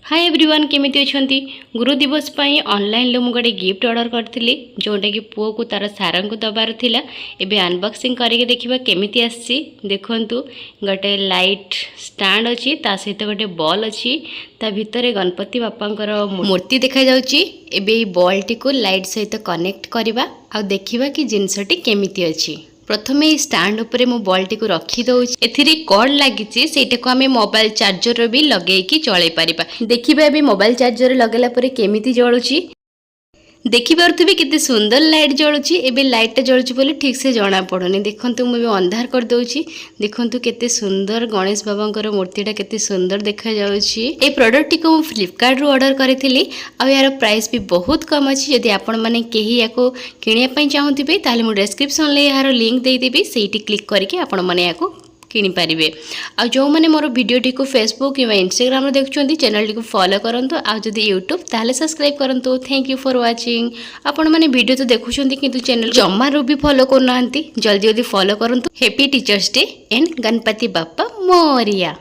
Hi everyone केमिति अछंती गुरु दिवस पई ऑनलाइन लो मु गोटे गिफ्ट ऑर्डर करथिली जोटा कि पुओ को तार सारंग को दबार थिला। एबे अनबॉक्सिंग करके देखिबा केमिति आसी। देखंतु गोटे लाइट स्टैंड अछि, ता सहित गोटे बॉल अछि, ता भितरे गणपति बापांकर मूर्ति देखा जाउची। एबे ई बॉल टी को लाइट सहित कनेक्ट करबा आ देखिबा कि जिंसटी केमिति अछि। प्रथमे स्टैंड उपरे मो बॉल टी को रखी दउछि। एथिरे कॉर्ड लागिछि, सेटा को हमें मोबाइल चार्जर भी लगेकी चलाई परिबा। देखिबा भी मोबाइल चार्जर लगेला परे केमिति जळुछि। देखि पारुथिबे केते सुंदर लाइट जळुछि। एबे लाइट जळुछि बोले ठीक से जणा पडुनी। देखंतु मु अंधार कर दउछि। देखंतु केते सुंदर गणेश बाबांकर मूर्तिटा केते सुंदर देखा जाउछि। ए प्रोडक्ट टी को फ्लिपकार्ट रो ऑर्डर करिथिली आ यार प्राइस भी बहुत कम अछि। यदि आपण माने केही याको किनिया पई चाहुथिबे ताले मु डिस्क्रिप्शन ले यार लिंक देई देबी, सेठी क्लिक करके आपण माने याको किनी पारिबे। आ जो माने मोर वीडियो टी को फेसबुक या इंस्टाग्राम रे देखुचंती चैनल टी को फॉलो करंतु। आ जदी यूट्यूब ताले सब्सक्राइब करंतु। Thank you for watching. आपण माने वीडियो तो देखुचंती किंतु चैनल जम्मा रो भी फॉलो करनांती, जल्दी जल्दी फॉलो करंतु। Happy teachers day and Ganpati Bappa Moriya.